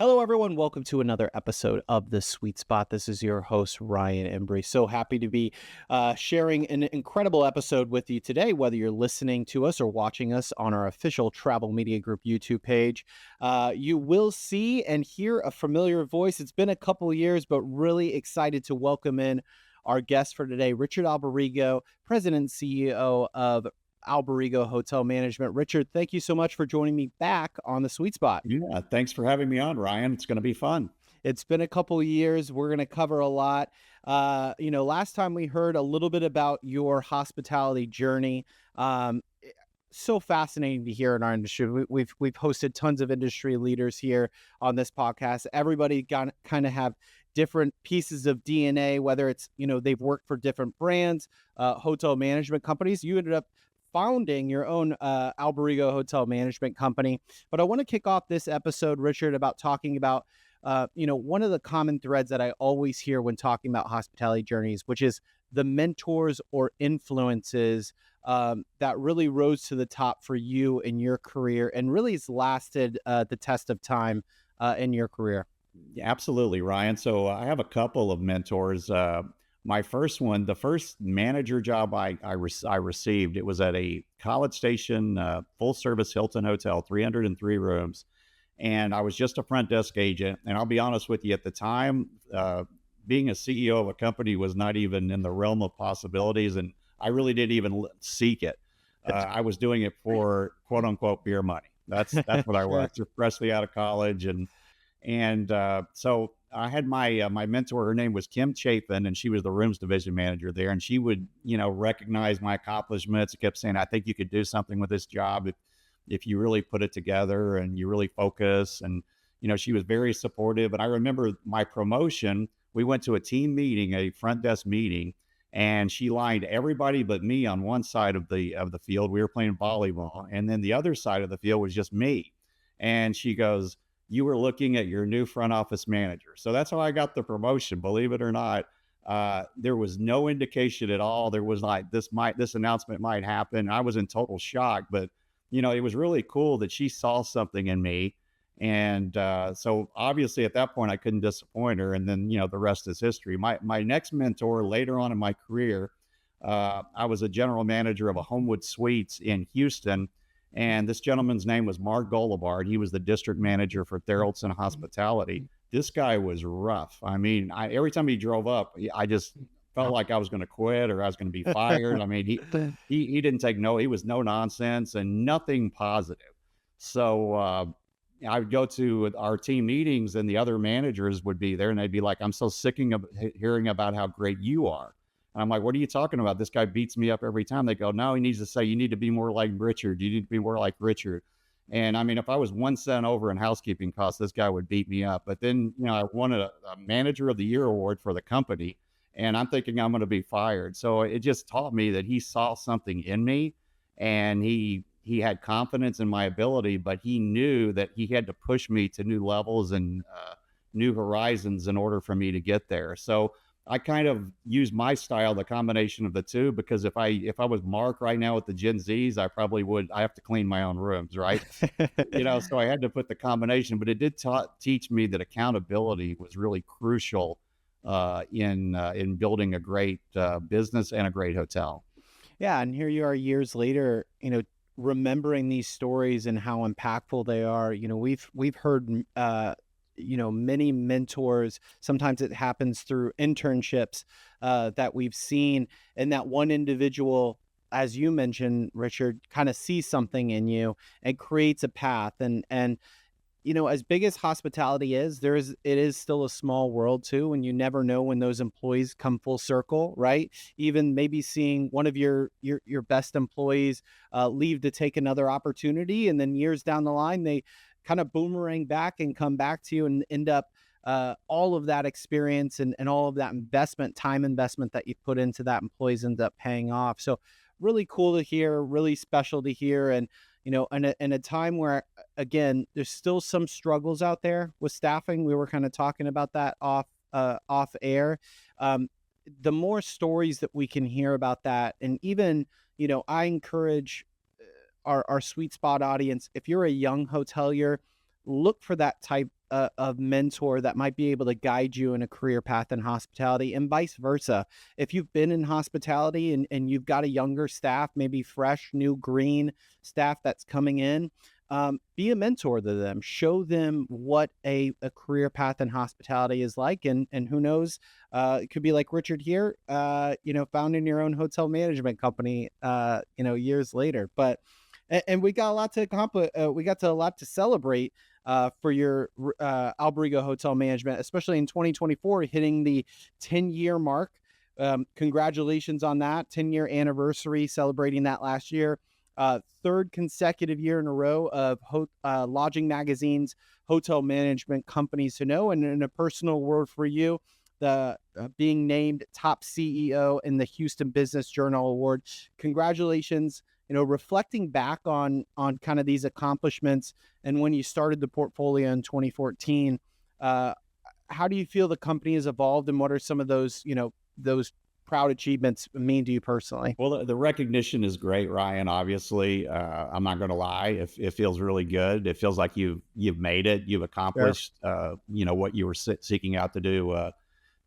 Hello, everyone. Welcome to another episode of The Sweet Spot. This is your host, Ryan Embry. So happy to be sharing an incredible episode with you today, whether you're listening to us or watching us on our official Travel Media Group YouTube page. You will see and hear a familiar voice. It's been a couple of years, but really excited to welcome in our guest for today, Richard Alberigo, President and CEO of Alberigo Hotel Management. Richard, thank you so much for joining me back on The Sweet Spot. Yeah, thanks for having me on, Ryan. It's going to be fun. It's been a couple of years. We're going to cover a lot. Last time we heard a little bit about your hospitality journey. So fascinating to hear in our industry. We've hosted tons of industry leaders here on this podcast. Everybody got kind of have different pieces of DNA, whether it's, they've worked for different brands, hotel management companies. You ended up founding your own Alberigo Hotel Management Company. But I want to kick off this episode, Richard, about talking about, one of the common threads that I always hear when talking about hospitality journeys, which is the mentors or influences that really rose to the top for you in your career and really has lasted the test of time in your career. Yeah, absolutely, Ryan. So I have a couple of mentors. My first one, the first manager job I received, it was at a College Station full service Hilton hotel, 303 rooms. And I was just a front desk agent. And I'll be honest with you, at the time, being a CEO of a company was not even in the realm of possibilities. And I really didn't even seek it. I was doing it for quote unquote beer money. That's what I was, freshly out of college. So I had my mentor. Her name was Kim Chapin, and she was the rooms division manager there. And she would recognize my accomplishments. Kept saying, "I think you could do something with this job if you really put it together and you really focus." And she was very supportive. And I remember my promotion. We went to a team meeting, a front desk meeting, and she lined everybody but me on one side of the field. We were playing volleyball, and then the other side of the field was just me. And she goes, "You were looking at your new front office manager." So that's how I got the promotion, believe it or not. There was no indication at all. There was like, this announcement might happen. I was in total shock, but it was really cool that she saw something in me. And so obviously at that point I couldn't disappoint her. And then, the rest is history. My next mentor later on in my career, I was a general manager of a Homewood Suites in Houston. And this gentleman's name was Mark Golubard. He was the district manager for Theraldson Hospitality. This guy was rough. I mean, every time he drove up, I just felt like I was going to quit or I was going to be fired. I mean, he didn't take no. He was no nonsense and nothing positive. So I would go to our team meetings, and the other managers would be there, and they'd be like, "I'm so sick of hearing about how great you are." And I'm like, "What are you talking about? This guy beats me up every time." They go, "No, he needs to say, you need to be more like Richard. You need to be more like Richard." And I mean, if I was 1 cent over in housekeeping costs, this guy would beat me up. But then, I won a manager of the year award for the company, and I'm thinking I'm going to be fired. So it just taught me that he saw something in me, and he had confidence in my ability, but he knew that he had to push me to new levels and new horizons in order for me to get there. So I kind of use my style, the combination of the two, because if I was Mark right now with the Gen Zs, I have to clean my own rooms, right? So I had to put the combination, but it did teach me that accountability was really crucial in building a great business and a great hotel. Yeah, and here you are years later, remembering these stories and how impactful they are. We've heard many mentors. Sometimes it happens through internships that we've seen, and that one individual, as you mentioned, Richard, kind of sees something in you and creates a path. And as big as hospitality is, it is still a small world too, and you never know when those employees come full circle, right? Even maybe seeing one of your best employees leave to take another opportunity, and then years down the line they kind of boomerang back and come back to you and end up all of that experience and all of that time investment that you put into that employees end up paying off. So really cool to hear, really special to hear. And, in a time where, again, there's still some struggles out there with staffing. We were kind of talking about that off air. The more stories that we can hear about that, and even, I encourage our sweet spot audience, if you're a young hotelier, look for that type a mentor that might be able to guide you in a career path in hospitality, and vice versa. If you've been in hospitality and you've got a younger staff, maybe fresh, new, green staff that's coming in, be a mentor to them. Show them what a career path in hospitality is like, and who knows, it could be like Richard here, founding your own hotel management company, years later. But and we got a lot to accomplish. We got to a lot to celebrate for your Alberigo Hotel Management, especially in 2024, hitting the 10-year mark. Congratulations on that 10-year anniversary, celebrating that last year. Third consecutive year in a row of Lodging Magazine's hotel management companies to know, and in a personal word for you, the being named top CEO in the Houston Business Journal Award. Congratulations. Reflecting back on kind of these accomplishments and when you started the portfolio in 2014, how do you feel the company has evolved, and what are some of those proud achievements mean to you personally? Well, the recognition is great, Ryan. Obviously, I'm not going to lie. It feels really good. It feels like you've made it. You've Sure. accomplished, what you were seeking out to do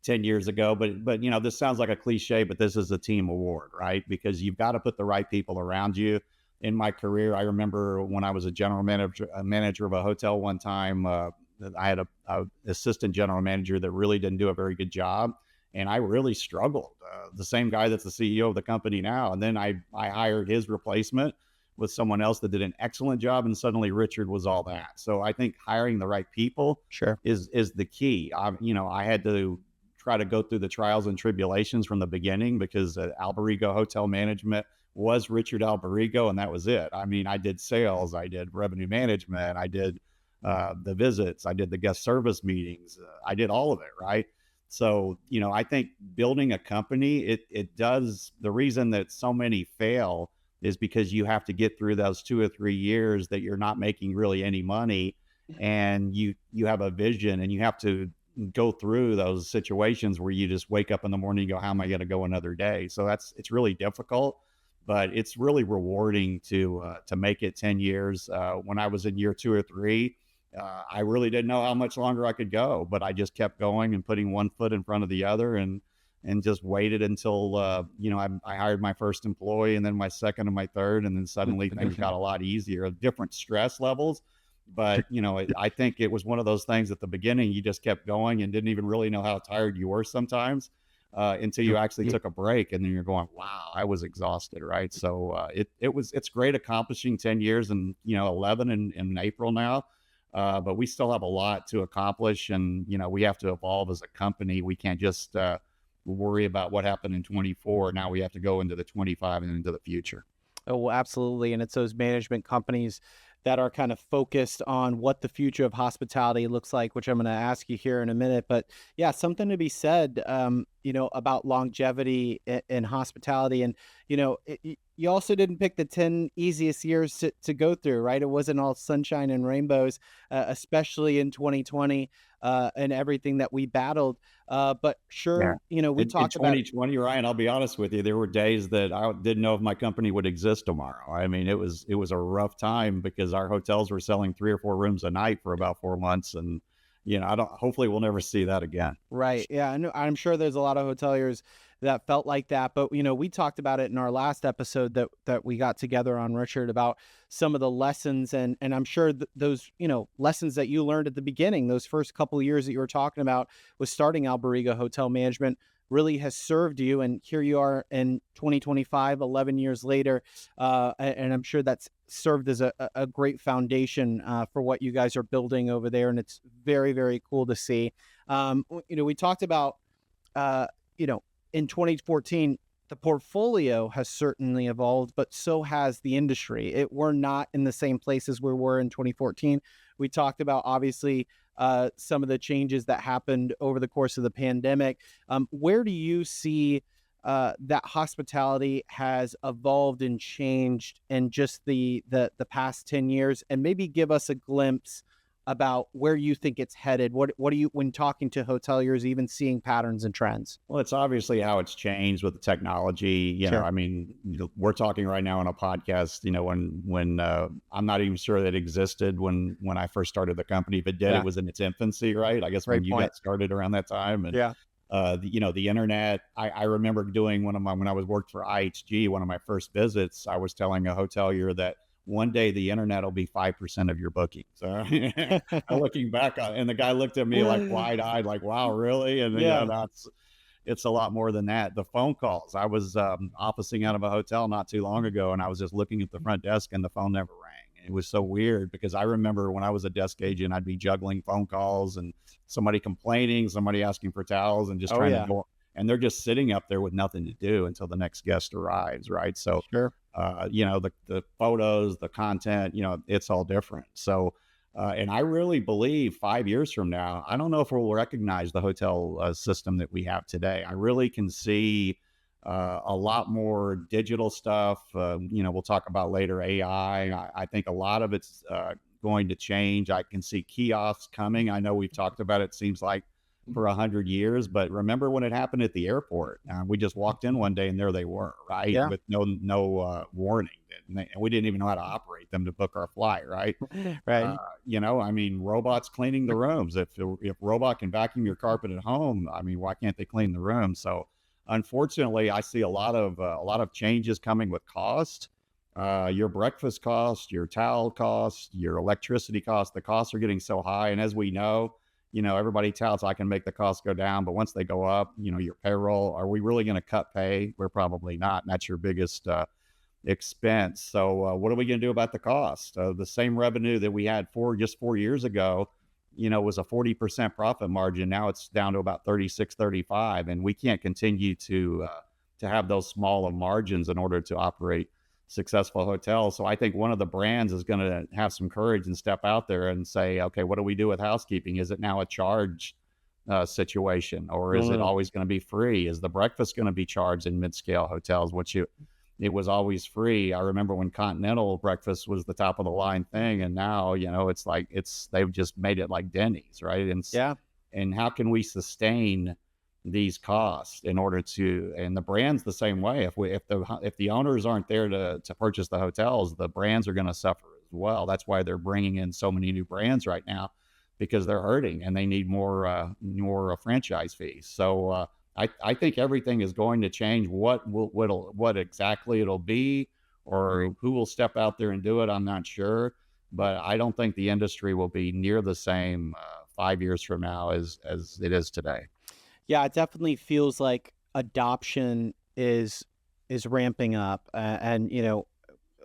10 years ago. But this sounds like a cliche, but this is a team award, right? Because you've got to put the right people around you. In my career, I remember when I was a manager of a hotel one time, I had a assistant general manager that really didn't do a very good job, and I really struggled. The same guy that's the CEO of the company now, and then I hired his replacement with someone else that did an excellent job, and suddenly Richard was all that. So I think hiring the right people Sure. is the key. I had to try to go through the trials and tribulations from the beginning, because Alberigo Hotel Management was Richard Alberigo, and that was it. I mean, I did sales, I did revenue management, I did the visits, I did the guest service meetings, I did all of it, right? So, I think building a company, it does. The reason that so many fail is because you have to get through those 2 or 3 years that you're not making really any money, and you have a vision, and you have to go through those situations where you just wake up in the morning and go, how am I going to go another day? So it's really difficult, but it's really rewarding to make it 10 years. When I was in year 2 or 3, I really didn't know how much longer I could go, but I just kept going and putting one foot in front of the other, and just waited until I hired my first employee, and then my second and my third, and then suddenly things got a lot easier. Different stress levels, but I think it was one of those things at the beginning. You just kept going and didn't even really know how tired you were sometimes, until you actually took a break, and then you're going, wow, I was exhausted, right? So it's great accomplishing 10 years, and 11 in April now. But we still have a lot to accomplish, and we have to evolve as a company. We can't just worry about what happened in 24. Now we have to go into the 25 and into the future. Oh, well, absolutely. And it's those management companies that are kind of focused on what the future of hospitality looks like, which I'm going to ask you here in a minute. But yeah, something to be said, about longevity in hospitality. And, you also didn't pick the 10 easiest years to go through, right? It wasn't all sunshine and rainbows, especially in 2020, and everything that we battled. But Yeah. sure, we In talked about it. 2020, Ryan, I'll be honest with you, there were days that I didn't know if my company would exist tomorrow. I mean, it was a rough time, because our hotels were selling 3 or 4 rooms a night for about 4 months, and I don't. Hopefully, we'll never see that again. Right. Yeah. I know, I'm sure there's a lot of hoteliers that felt like that. But we talked about it in our last episode that we got together on, Richard, about some of the lessons, and I'm sure those lessons that you learned at the beginning, those first couple of years that you were talking about with starting Alberigo Hotel Management, really has served you. And here you are in 2025, 11 years later, and I'm sure that's served as a great foundation for what you guys are building over there, and it's very, very cool to see. We talked about, uh, you know, in 2014, the portfolio has certainly evolved, but so has the industry. We're not in the same place as we were in 2014. We talked about, obviously, some of the changes that happened over the course of the pandemic. Where do you see that hospitality has evolved and changed in just the past 10 years? And maybe give us a glimpse about where you think it's headed? What do you, when talking to hoteliers, even seeing patterns and trends? Well, it's obviously how it's changed with the technology. Sure. I mean, we're talking right now on a podcast. When I'm not even sure that existed when I first started the company. If it did, it Yeah. was in its infancy, right? I guess when Great you point. got started around that time, and Yeah. the internet. I remember doing one of my when I was worked for IHG. One of my first visits, I was telling a hotelier that one day the internet will be 5% of your bookings. Looking back on, and the guy looked at me like wide eyed, like, "Wow, really?" And Yeah. that's it's a lot more than that. The phone calls. I was officing out of a hotel not too long ago, and I was just looking at the front desk, and the phone never rang. It was so weird because I remember when I was a desk agent, I'd be juggling phone calls and somebody complaining, somebody asking for towels, and just Oh trying to yeah. go. And they're just sitting up there with nothing to do until the next guest arrives, right? So, Sure. the photos, the content, it's all different. So, and I really believe 5 years from now, I don't know if we'll recognize the hotel system that we have today. I really can see a lot more digital stuff. We'll talk about later AI. I think a lot of it's going to change. I can see kiosks coming. I know we've talked about it, seems like for 100 years, but remember when it happened at the airport? We just walked in one day and there they were, right, Yeah. with no warning, and we didn't even know how to operate them to book our flight, right? Right. I mean, robots cleaning the rooms. If robot can vacuum your carpet at home, I mean, why can't they clean the room? So, unfortunately, I see a lot of changes coming with cost. Your breakfast cost, your towel cost, your electricity cost. The costs are getting so high, and as we know, everybody touts I can make the costs go down, but once they go up, your payroll. Are we really going to cut pay? We're probably not, and that's your biggest expense. So what are we going to do about the cost? The same revenue that we had just 4 years ago, was a 40% profit margin. Now it's down to about 36, 35, and we can't continue to have those small of margins in order to operate successful hotels. So I think one of the brands is going to have some courage and step out there and say, okay, what do we do with housekeeping? Is it now a charge situation, or is it Mm. always going to be free? Is the breakfast going to be charged in mid-scale hotels, which it was always free? I remember when continental breakfast was the top of the line thing, and now it's like they've just made it like Denny's, right? Yeah. And how can we sustain these costs in order to, and the brand's the same way. If the owners aren't there to purchase the hotels, the brands are going to suffer as well. That's why they're bringing in so many new brands right now, because they're hurting and they need more franchise fees. So I think everything is going to change. What exactly it'll be, or who will step out there and do it, I'm not sure. But I don't think the industry will be near the same 5 years from now as it is today. Yeah, it definitely feels like adoption is ramping up, and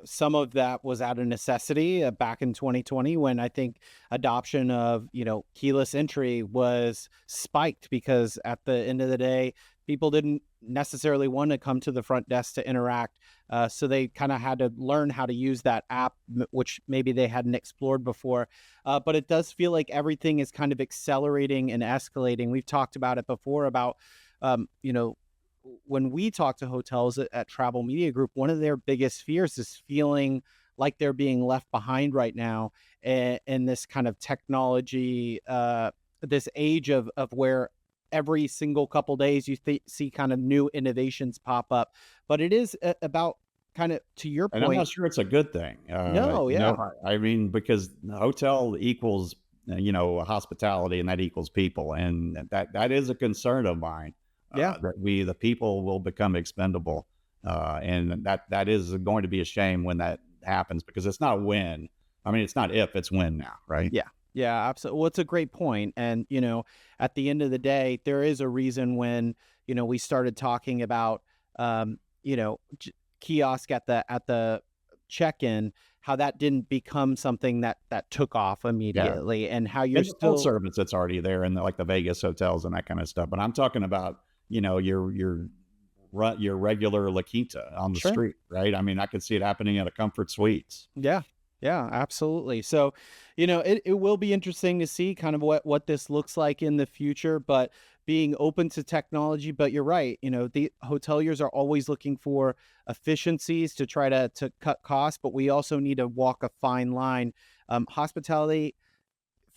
some of that was out of necessity back in 2020 when I think adoption of keyless entry was spiked because at the end of the day, people didn't necessarily want to come to the front desk to interact, so they kind of had to learn how to use that app, which maybe they hadn't explored before. But it does feel like everything is kind of accelerating and escalating. We've talked about it before about um, you know when we talk to hotels at Travel Media Group, one of their biggest fears is feeling like they're being left behind right now in this kind of technology, this age of where every single couple days you see kind of new innovations pop up. But it is about, kind of to your And I'm not point. sure it's a good thing. No, yeah, I mean, because the hotel equals, hospitality, and that equals people. And that is a concern of mine, yeah. that the people will become expendable. And that is going to be a shame when that happens, because it's not when. I mean, it's not if, it's when now, right? Yeah. Yeah, absolutely. Well, it's a great point. And, at the end of the day, there is a reason when, we started talking about, kiosk at the check-in, how that didn't become something that took off Yeah. immediately, and how you're In the full still. service, it's already there in like the Vegas hotels and that kind of stuff. But I'm talking about, your regular La Quinta on the Sure. street, right? I mean, I could see it happening at a Comfort Suites. Yeah. Yeah, absolutely. So, it will be interesting to see kind of what this looks like in the future, but being open to technology. But you're right, the hoteliers are always looking for efficiencies to try to cut costs, but we also need to walk a fine line. Hospitality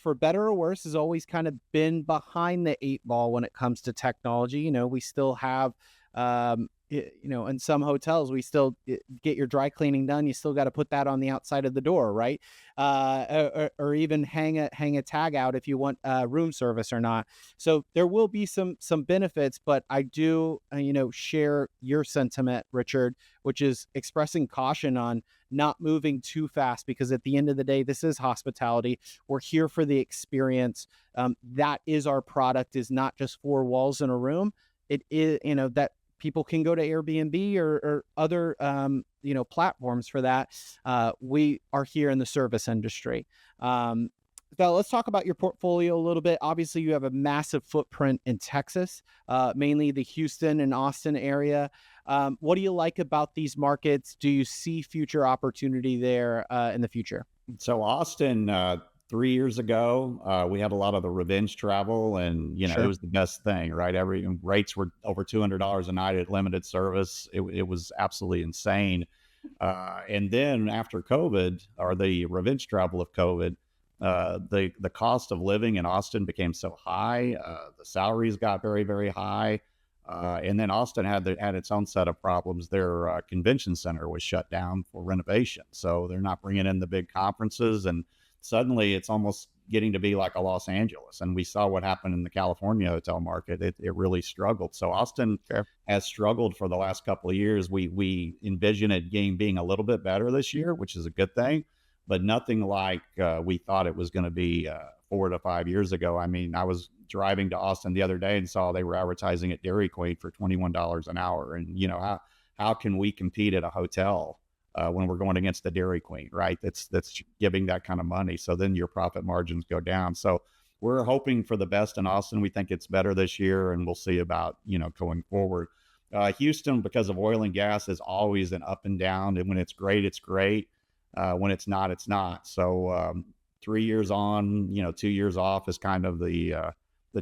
for better or worse, has always kind of been behind the eight ball when it comes to technology. We still have, in some hotels, we still get your dry cleaning done. You still got to put that on the outside of the door, right? Or even hang a tag out if you want room service or not. So there will be some benefits, but I do, share your sentiment, Richard, which is expressing caution on not moving too fast, because at the end of the day, this is hospitality. We're here for the experience. That is our product, is not just four walls in a room. It is, that people can go to Airbnb or other, platforms for that. We are here in the service industry. So let's talk about your portfolio a little bit. Obviously, you have a massive footprint in Texas, mainly the Houston and Austin area. What do you like about these markets? Do you see future opportunity there in the future? So Austin, 3 years ago, we had a lot of the revenge travel, and it Sure. was the best thing, right? Every rates were over $200 a night at limited service. It was absolutely insane. And then after COVID, or the revenge travel of COVID, the cost of living in Austin became so high. The salaries got very, very high. And then Austin had its own set of problems. Their convention center was shut down for renovation, so they're not bringing in the big conferences. And suddenly, it's almost getting to be like a Los Angeles. And we saw what happened in the California hotel market. It really struggled. So Austin Sure. has struggled for the last couple of years. We envision it being a little bit better this year, which is a good thing, but nothing like we thought it was going to be 4 to 5 years ago. I mean, I was driving to Austin the other day and saw they were advertising at Dairy Queen for $21 an hour. And how can we compete at a hotel when we're going against the Dairy Queen, right? That's giving that kind of money. So then your profit margins go down. So we're hoping for the best in Austin. We think it's better this year, and we'll see about going forward. Houston, because of oil and gas, is always an up and down. And when it's great, it's great. When it's not, it's not. So 3 years on, 2 years off is kind of the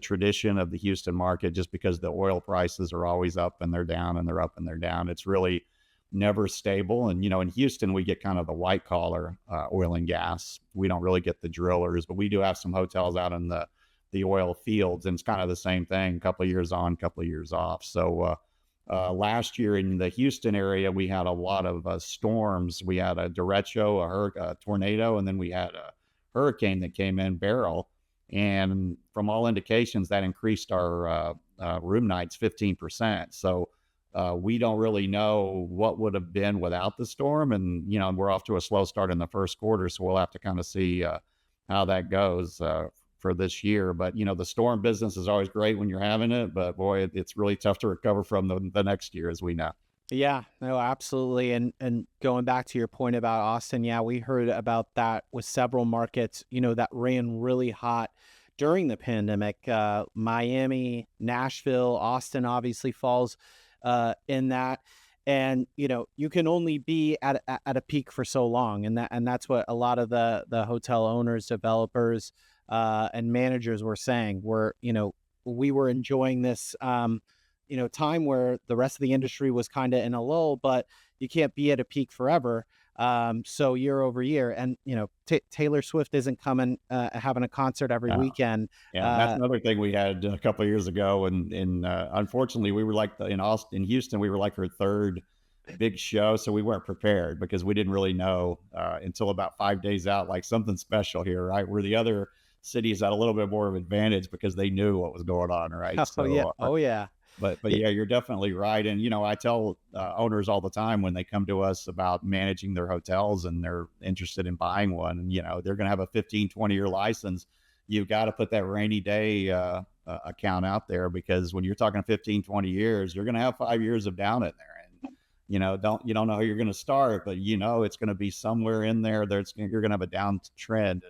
tradition of the Houston market, just because the oil prices are always up and they're down and they're up and they're down. It's really never stable. And in Houston, we get kind of the white collar oil and gas. We don't really get the drillers, but we do have some hotels out in the oil fields, and it's kind of the same thing. A couple of years on, a couple of years off. So last year in the Houston area, we had a lot of storms. We had a derecho, a tornado, and then we had a hurricane that came in, Beryl. And from all indications, that increased our room nights 15%. So we don't really know what would have been without the storm. And, we're off to a slow start in the first quarter. So we'll have to kind of see how that goes for this year. But, the storm business is always great when you're having it. But boy, it's really tough to recover from the next year, as we know. Yeah, no, absolutely. And going back to your point about Austin, yeah, we heard about that with several markets, that ran really hot during the pandemic. Miami, Nashville, Austin obviously falls in that. And you can only be at a peak for so long, and that's what a lot of the hotel owners, developers, and managers were saying. We were enjoying this time where the rest of the industry was kind of in a lull, but you can't be at a peak forever. So year over year, and Taylor Swift isn't coming having a concert every Uh, weekend. Yeah, and that's Uh, another thing we had a couple of years ago, and unfortunately, we were like in Houston, we were like her third big show, so we weren't prepared because we didn't really know until about 5 days out, like something special here, right? Where the other cities had a little bit more of advantage because they knew what was going on, right? oh yeah, So oh yeah. but yeah, you're definitely right. And I tell owners all the time when they come to us about managing their hotels and they're interested in buying one, and they're going to have a 15, 20-year license. You've got to put that rainy day account out there, because when you're talking 15, 20 years, you're going to have 5 years of down in there. And you don't know how you're going to start, but it's going to be somewhere in there. You're going to have a downtrend.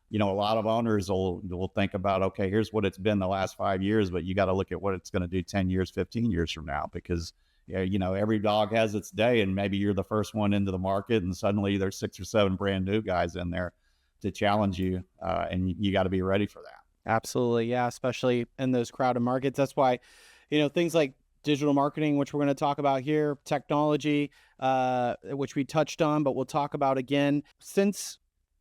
And a lot of owners will think about, okay, here's what it's been the last 5 years, but you got to look at what it's going to do 10 years, 15 years from now, because every dog has its day, and maybe you're the first one into the market, and suddenly there's 6 or 7 brand new guys in there to challenge you, and you got to be ready for that. Absolutely. Yeah. Especially in those crowded markets. That's why, things like digital marketing, which we're going to talk about here, technology, which we touched on, but we'll talk about again. Since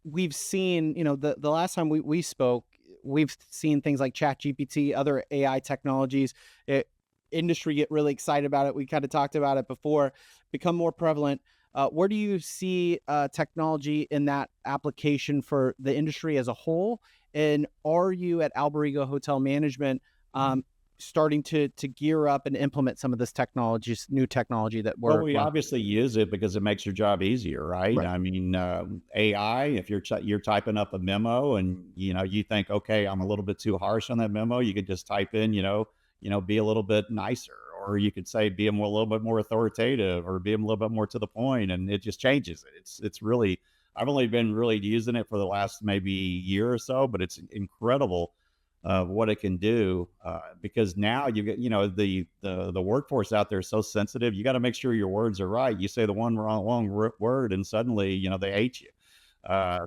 we've seen, the last time we spoke, we've seen things like Chat GPT, other AI technologies, it, industry get really excited about it. We kind of talked about it before, become more prevalent. Where do you see technology in that application for the industry as a whole? And are you at Alberigo Hotel Management starting to gear up and implement some of this technologies, new technology that Well, we're we obviously use it because it makes your job easier, right? right? I mean, AI. If you're typing up a memo and you think, okay, I'm a little bit too harsh on that memo, you could just type in, be a little bit nicer, or you could say be a little bit more authoritative, or be a little bit more to the point, and it just changes it. It's really. I've only been really using it for the last maybe year or so, but it's incredible what it can do, because now you get the workforce out there is so sensitive. You got to make sure your words are right. You say the wrong word and suddenly they hate you.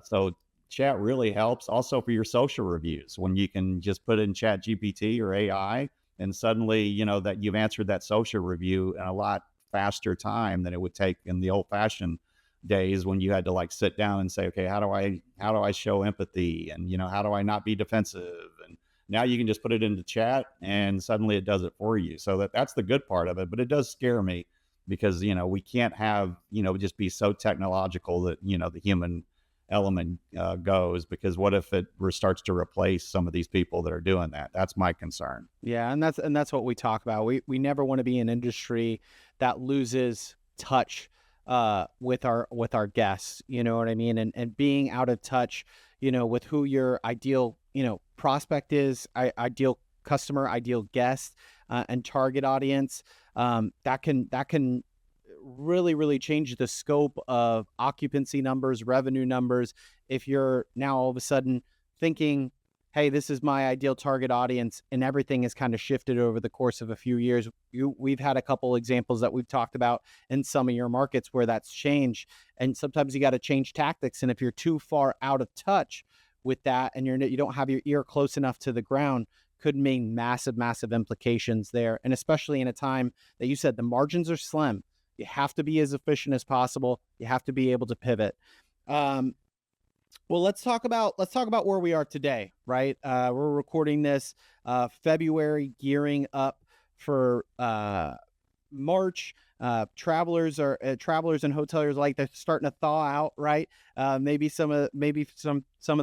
So chat really helps also for your social reviews when you can just put in Chat GPT or AI, and suddenly that you've answered that social review in a lot faster time than it would take in the old fashioned days when you had to like sit down and say, okay, how do I show empathy, and how do I not be defensive. And now you can just put it into chat and suddenly it does it for you. So that's the good part of it. But it does scare me because, we can't have, just be so technological that, the human element goes, because what if it starts to replace some of these people that are doing that? That's my concern. Yeah, and that's what we talk about. We never want to be an industry that loses touch with our guests. You know what I mean? And being out of touch, with who your ideal, prospect is, ideal customer, ideal guest, and target audience. That can really really change the scope of occupancy numbers, revenue numbers. If you're now all of a sudden thinking, hey, this is my ideal target audience, and everything has kind of shifted over the course of a few years. We've had a couple examples that we've talked about in some of your markets where that's changed, and sometimes you got to change tactics. And if you're too far out of touch with that, and you don't have your ear close enough to the ground, could mean massive implications there. And especially in a time that you said the margins are slim, you have to be as efficient as possible. You have to be able to pivot. Um, well, let's talk about where we are today, right? We're recording this February, gearing up for March. Travelers and hoteliers like they're starting to thaw out, right? Maybe some of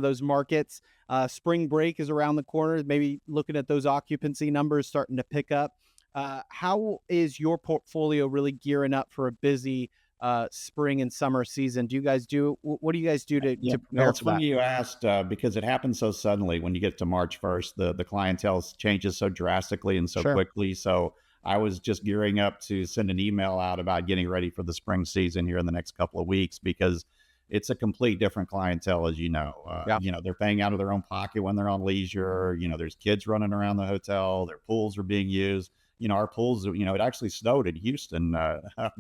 those markets. Spring break is around the corner. Maybe looking at those occupancy numbers starting to pick up. How is your portfolio really gearing up for a busy spring and summer season? What do you guys do to, Yeah, to well, prepare it's for that? funny you asked, because it happens so suddenly when you get to March 1st. The clientele changes so drastically and so Sure. quickly. So I was just gearing up to send an email out about getting ready for the spring season here in the next couple of weeks, because it's a complete different clientele, as you know. Yeah. They're paying out of their own pocket when they're on leisure. There's kids running around the hotel. Their pools are being used. Our pools. It actually snowed in Houston.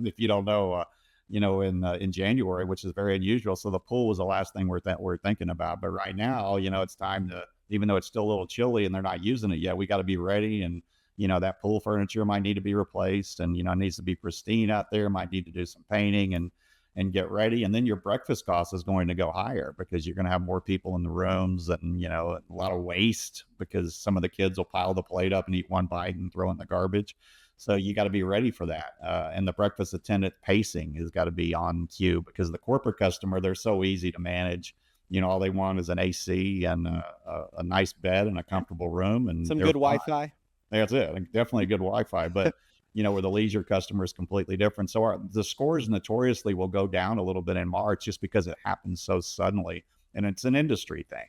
If you don't know. In January, which is very unusual. So the pool was the last thing we're thinking about. But right now, it's time to, even though it's still a little chilly and they're not using it yet, we got to be ready. And that pool furniture might need to be replaced, and it needs to be pristine out there. Might need to do some painting and get ready. And then your breakfast cost is going to go higher because you're going to have more people in the rooms, and a lot of waste because some of the kids will pile the plate up and eat one bite and throw it in the garbage. So you got to be ready for that. And the breakfast attendant pacing has got to be on cue, because the corporate customer, they're so easy to manage. All they want is an AC and a nice bed and a comfortable room, and Some they're good fine. Wi-Fi. That's it. Like, definitely good Wi-Fi, but where the leisure customer is completely different. So the scores notoriously will go down a little bit in March just because it happens so suddenly, and it's an industry thing.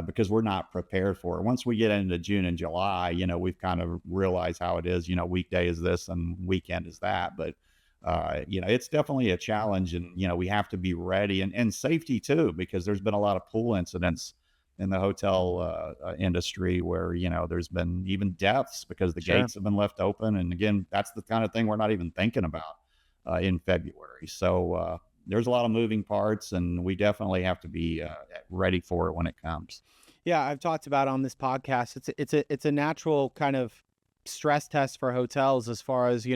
Because we're not prepared for it. Once we get into June and July, we've kind of realized how it is. Weekday is this and weekend is that. But it's definitely a challenge, and we have to be ready, and safety too, because there's been a lot of pool incidents in the hotel industry where there's been even deaths because the Sure. gates have been left open. And again, that's the kind of thing we're not even thinking about in February. So there's a lot of moving parts, and we definitely have to be ready for it when it comes. Yeah, I've talked about on this podcast. It's a natural kind of stress test for hotels as far as,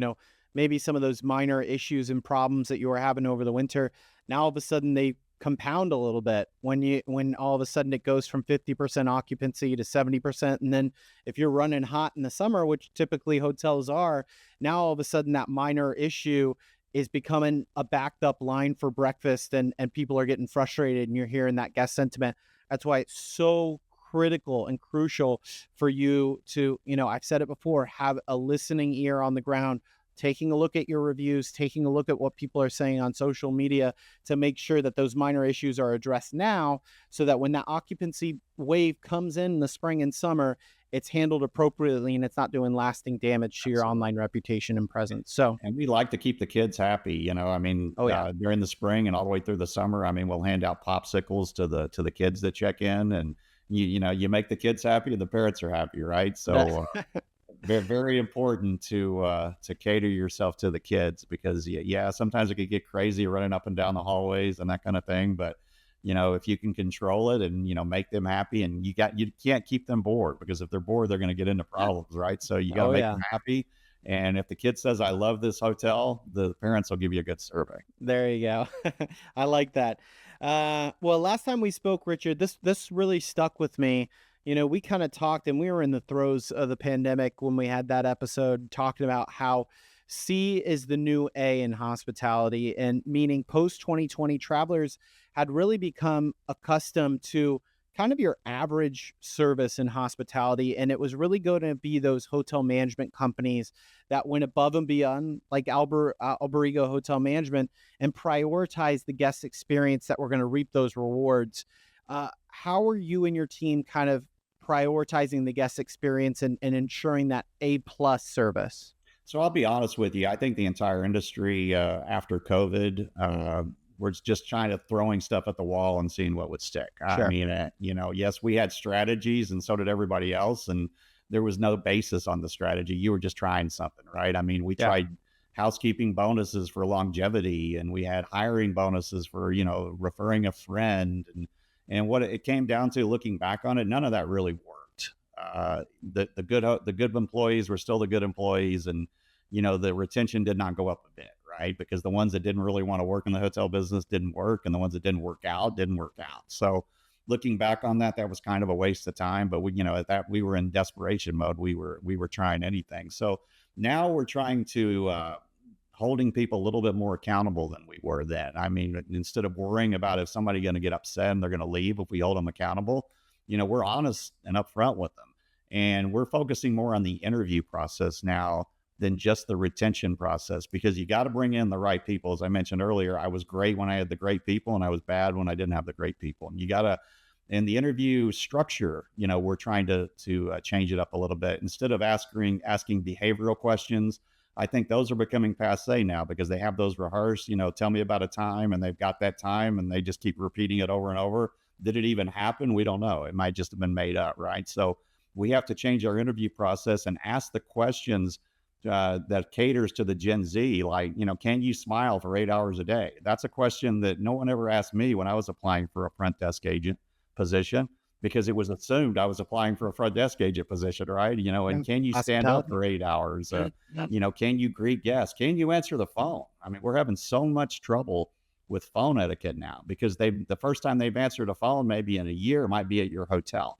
maybe some of those minor issues and problems that you were having over the winter. Now all of a sudden compound a little bit when all of a sudden it goes from 50% occupancy to 70%. And then if you're running hot in the summer, which typically hotels are, now all of a sudden that minor issue is becoming a backed up line for breakfast, and people are getting frustrated, and you're hearing that guest sentiment. That's why it's so critical and crucial for you to, I've said it before, have a listening ear on the ground, taking a look at your reviews, taking a look at what people are saying on social media to make sure that those minor issues are addressed now, so that when that occupancy wave comes in the spring and summer, it's handled appropriately and it's not doing lasting damage to your Absolutely. online reputation and presence. So, And we like to keep the kids happy, I mean, oh yeah. during the spring and all the way through the summer. I mean, we'll hand out popsicles to the kids that check in, and you make the kids happy, and the parents are happy, right? That So very, very important to cater yourself to the kids, because yeah, sometimes it could get crazy running up and down the hallways and that kind of thing. But if you can control it and make them happy, and you can't keep them bored, because if they're bored, they're going to get into problems, right? So you got to oh make yeah. them happy. And if the kid says, "I love this hotel," the parents will give you a good survey. There you go. I like that. Well, last time we spoke, Richard, this really stuck with me. We kind of talked, and we were in the throes of the pandemic when we had that episode talking about how C is the new A in hospitality, and meaning post 2020 travelers had really become accustomed to kind of your average service in hospitality, and it was really going to be those hotel management companies that went above and beyond, like Alberigo Hotel Management, and prioritize the guest experience, that we're going to reap those rewards. How are you and your team kind of prioritizing the guest experience, and ensuring that A+ service? So I'll be honest with you. I think the entire industry after COVID, was just trying to throwing stuff at the wall and seeing what would stick. I Sure. mean, yes, we had strategies, and so did everybody else, and there was no basis on the strategy. You were just trying something, right? I mean, we Yeah. tried housekeeping bonuses for longevity, and we had hiring bonuses for referring a friend, and what it came down to, looking back on it, none of that really worked. The good employees were still the good employees, and the retention did not go up a bit, right? Because the ones that didn't really want to work in the hotel business didn't work, and the ones that didn't work out didn't work out. So looking back on that, that was kind of a waste of time. But at that, we were in desperation mode. We were trying anything. So now we're trying to holding people a little bit more accountable than we were then. I mean, instead of worrying about if somebody going to get upset and they're going to leave if we hold them accountable, we're honest and upfront with them, and we're focusing more on the interview process now than just the retention process, because you got to bring in the right people. As I mentioned earlier, I was great when I had the great people, and I was bad when I didn't have the great people. And you got to, in the interview structure, we're trying to change it up a little bit. Instead of asking behavioral questions, I think those are becoming passe now, because they have those rehearsed. Tell me about a time, and they've got that time, and they just keep repeating it over and over. Did it even happen? We don't know. It might just have been made up, right? So we have to change our interview process and ask the questions that caters to the Gen Z. Like, can you smile for 8 hours a day? That's a question that no one ever asked me when I was applying for a front desk agent position, because it was assumed I was applying for a front desk agent position, right? Yeah. And can you stand up Hospitality. for 8 hours? Can you greet guests? Can you answer the phone? I mean, we're having so much trouble with phone etiquette now, because the first time they've answered a phone, maybe in a year, might be at your hotel.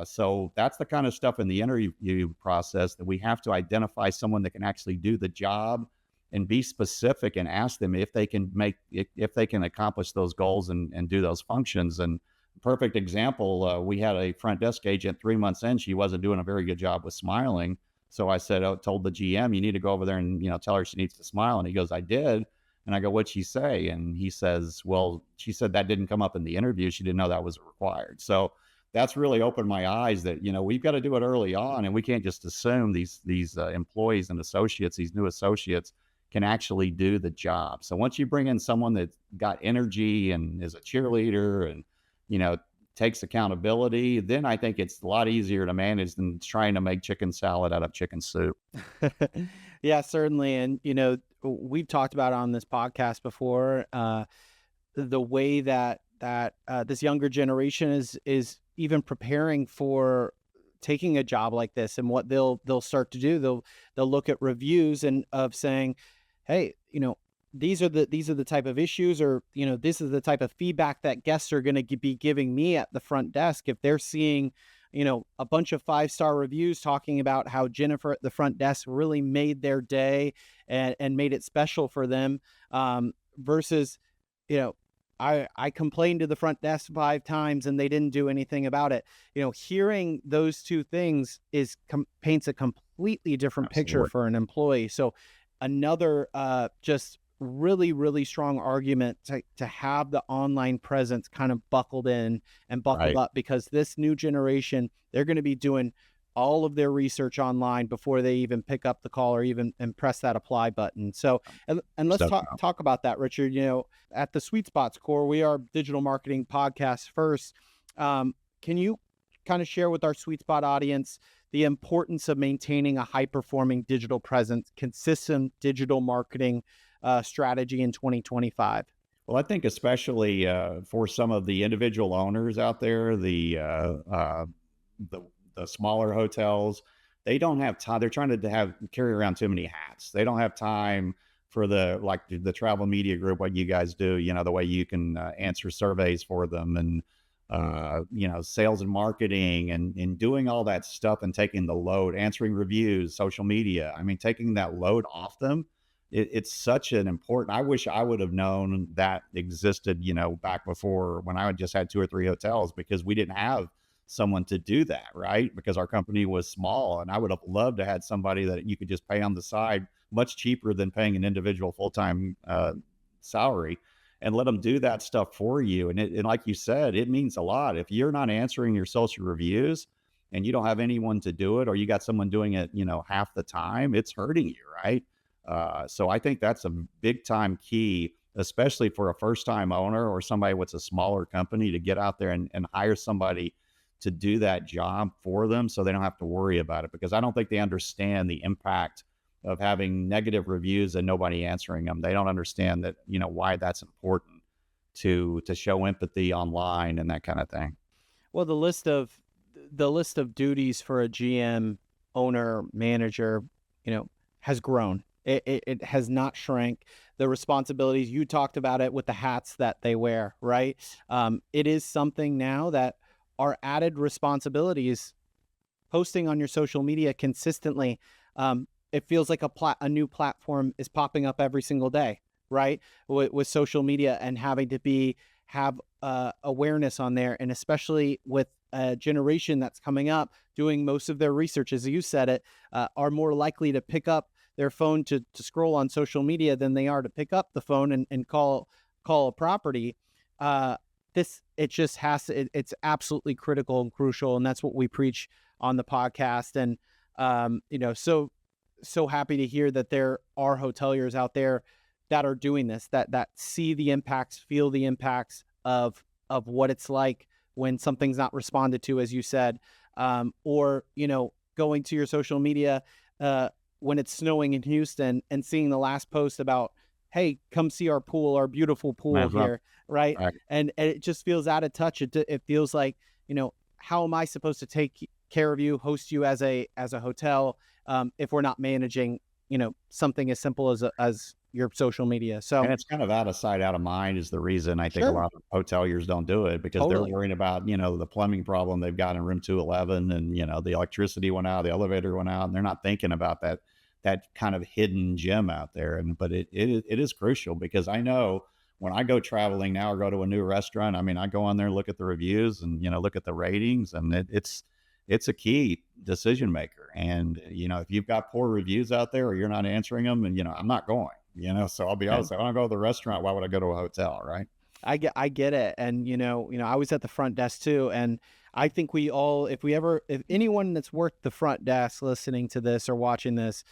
So that's the kind of stuff in the interview process that we have to identify someone that can actually do the job, and be specific, and ask them if they can if they can accomplish those goals, and do those functions. And perfect example, we had a front desk agent 3 months in. She wasn't doing a very good job with smiling. So I told the GM, you need to go over there and, tell her she needs to smile. And he goes, I did. And I go, what'd she say? And he says, well, she said that didn't come up in the interview. She didn't know that was required. So that's really opened my eyes that, we've got to do it early on, and we can't just assume these employees and associates, these new associates, can actually do the job. So once you bring in someone that's got energy and is a cheerleader, and, you know, takes accountability, then I think it's a lot easier to manage than trying to make chicken salad out of chicken soup. Yeah, certainly. And, we've talked about on this podcast before, the way that this younger generation is even preparing for taking a job like this, and what they'll start to do. They'll look at reviews and of saying, hey, these are the type of issues, or this is the type of feedback that guests are going to be giving me at the front desk. If they're seeing a bunch of 5-star reviews talking about how Jennifer at the front desk really made their day and made it special for them, versus you know I complained to the front desk 5 times and they didn't do anything about it. Hearing those two things paints a completely different picture Absolutely. for an employee. So another just really, really strong argument to have the online presence kind of buckled in and buckled Right. up, because this new generation, they're going to be doing all of their research online before they even pick up the call or even and press that apply button. So, and let's So talk about that, Richard. At the Sweet Spots Core, we are digital marketing podcast first. Can you kind of share with our Sweet Spot audience the importance of maintaining a high performing digital presence, consistent digital marketing strategy in 2025? Well, I think especially for some of the individual owners out there, the the smaller hotels, they don't have time. They're trying to have carry around too many hats. They don't have time for the travel media group, what you guys do. The way you can answer surveys for them, and sales and marketing, and doing all that stuff, and taking the load, answering reviews, social media. I mean, taking that load off them, it's such an important. I wish I would have known that existed, back before, when I just had 2 or 3 hotels, because we didn't have someone to do that, right? Because our company was small, and I would have loved to had somebody that you could just pay on the side, much cheaper than paying an individual full-time salary, and let them do that stuff for you. And like you said, it means a lot. If you're not answering your social reviews and you don't have anyone to do it, or you got someone doing it, half the time, it's hurting you, right? So I think that's a big time key, especially for a first time owner or somebody with a smaller company, to get out there and hire somebody to do that job for them, so they don't have to worry about it. Because I don't think they understand the impact of having negative reviews and nobody answering them. They don't understand that, why that's important to show empathy online and that kind of thing. Well, the list of duties for a GM, owner, manager, has grown. It has not shrank. The responsibilities, you talked about it with the hats that they wear, right? It is something now that are added responsibilities. Posting on your social media consistently. It feels like a new platform is popping up every single day, right? With social media, and having to have awareness on there, and especially with a generation that's coming up, doing most of their research, as you said it, are more likely to pick up their phone to scroll on social media than they are to pick up the phone and call a property. It just has to, it's absolutely critical and crucial. And that's what we preach on the podcast. And, so happy to hear that there are hoteliers out there that are doing this, that see the impacts, feel the impacts of what it's like when something's not responded to, as you said, or, going to your social media, when it's snowing in Houston and seeing the last post about, hey, come see our pool, our beautiful pool That's right. here, right? Right. And it just feels out of touch. It feels like, how am I supposed to take care of you, host you as a hotel, if we're not managing, something as simple as your social media? So And it's kind of out of sight, out of mind is the reason I think a sure, lot of hoteliers don't do it, because they're totally. worrying about, the plumbing problem they've got in room 211, and, the electricity went out, the elevator went out, and they're not thinking about that kind of hidden gem out there. But it is crucial, because I know when I go traveling now, or go to a new restaurant, I mean, I go on there, look at the reviews, and, look at the ratings, and it's a key decision maker. And, if you've got poor reviews out there, or you're not answering them, and, I'm not going, so I'll be And honest, I want to go to the restaurant. Why would I go to a hotel? Right. I get it. And I was at the front desk too. And I think we all, if anyone that's worked the front desk listening to this or watching this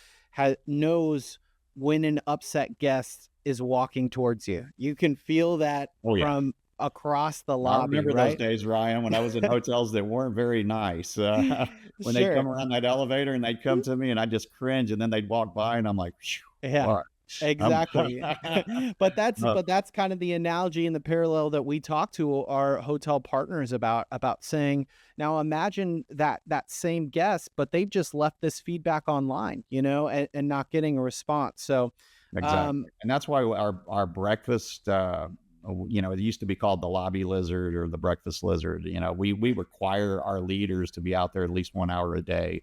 knows when an upset guest is walking towards you. You can feel that Oh yeah. from across the I lobby, remember those right? days, Ryan, when I was in hotels that weren't very nice. When they'd Sure. come around that elevator and they'd come to me, and I'd just cringe, and then they'd walk by, and I'm like, "Phew, Yeah, all right. I'm exactly. no, But that's kind of the analogy and the parallel that we talk to our hotel partners about saying, now imagine that same guest, but they've just left this feedback online, and not getting a response. So Exactly. And that's why our breakfast, it used to be called the lobby lizard or the breakfast lizard. We require our leaders to be out there at least 1 hour a day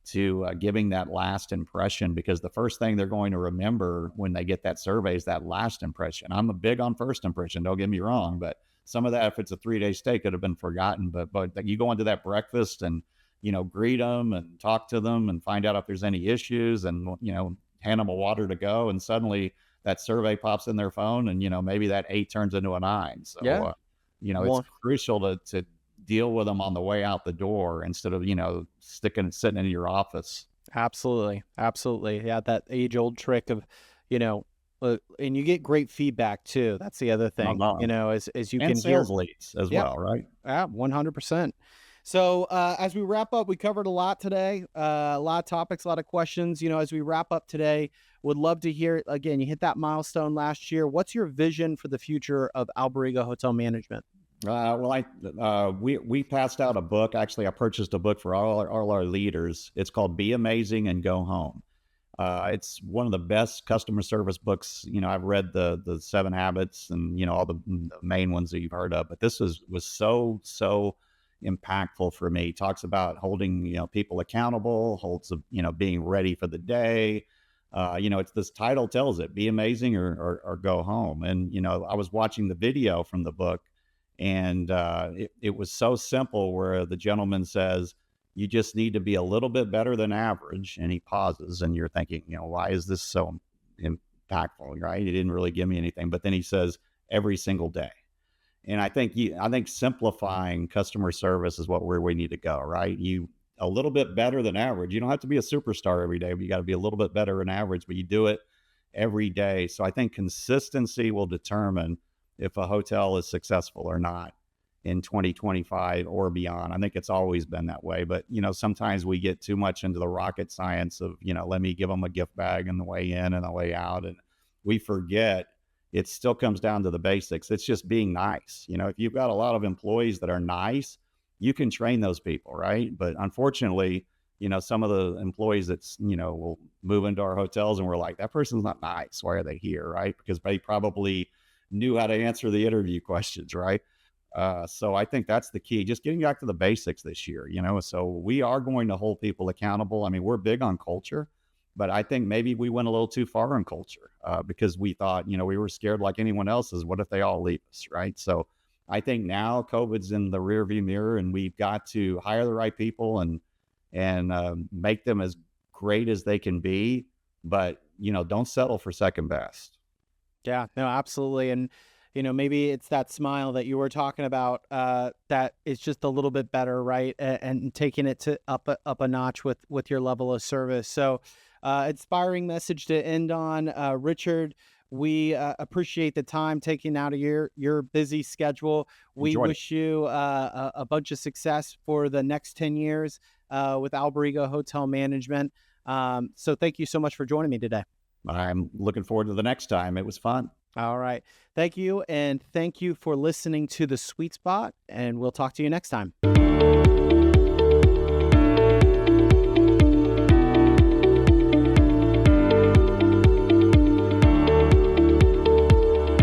to giving that last impression, because the first thing they're going to remember when they get that survey is that last impression. I'm a big on first impression, don't get me wrong, but some of that, if it's a 3-day stay, could have been forgotten. But you go into that breakfast and greet them and talk to them and find out if there's any issues, and hand them a water to go, and suddenly that survey pops in their phone, and maybe that 8 turns into a 9. So Yeah. it's Well, crucial to deal with them on the way out the door instead of sitting in your office. absolutely. Absolutely. Yeah. That age old trick of, you know, and you get great feedback too. That's the other No, thing, no. as you And can hear. sales leads as Yeah. well, right? Yeah. 100%. So, as we wrap up, we covered a lot today, a lot of topics, a lot of questions. As we wrap up today, would love to hear again. You hit that milestone last year. What's your vision for the future of Alberigo Hotel Management? Well, we passed out a book. Actually, I purchased a book for all our leaders. It's called "Be Amazing and Go Home." It's one of the best customer service books. I've read the Seven Habits and all the main ones that you've heard of, but this was so impactful for me. It talks about holding people accountable, holds being ready for the day. It's this title tells it: be amazing or go home. And I was watching the video from the book, and it was so simple. Where the gentleman says, "You just need to be a little bit better than average," and he pauses, and you're thinking, why is this so impactful? Right? He didn't really give me anything, but then he says, "Every single day." And I think simplifying customer service is where we need to go, right? You a little bit better than average. You don't have to be a superstar every day, but you got to be a little bit better than average, but you do it every day. So I think consistency will determine if a hotel is successful or not in 2025 or beyond. I think it's always been that way, but sometimes we get too much into the rocket science of, let me give them a gift bag on the way in and the way out, and we forget it still comes down to the basics. It's just being nice. If you've got a lot of employees that are nice, you can train those people, right? But unfortunately, some of the employees that's, will move into our hotels and we're like, that person's not nice. Why are they here? Right? Because they probably knew how to answer the interview questions, right? So I think that's the key, just getting back to the basics this year, so we are going to hold people accountable. I mean, we're big on culture, but I think maybe we went a little too far in culture because we thought, we were scared like anyone else is. What if they all leave us, right? So I think now COVID's in the rearview mirror, and we've got to hire the right people and make them as great as they can be. But don't settle for second best. Yeah, no, absolutely. And, maybe it's that smile that you were talking about, that is just a little bit better, right? And taking it to up a notch with your level of service. So, inspiring message to end on, Richard. We appreciate the time taking out of your busy schedule. We Enjoyed it. wish you a bunch of success for the next 10 years with Alberigo Hotel Management. So thank you so much for joining me today. I'm looking forward to the next time. It was fun. All right. Thank you. And thank you for listening to The Sweet Spot. And we'll talk to you next time.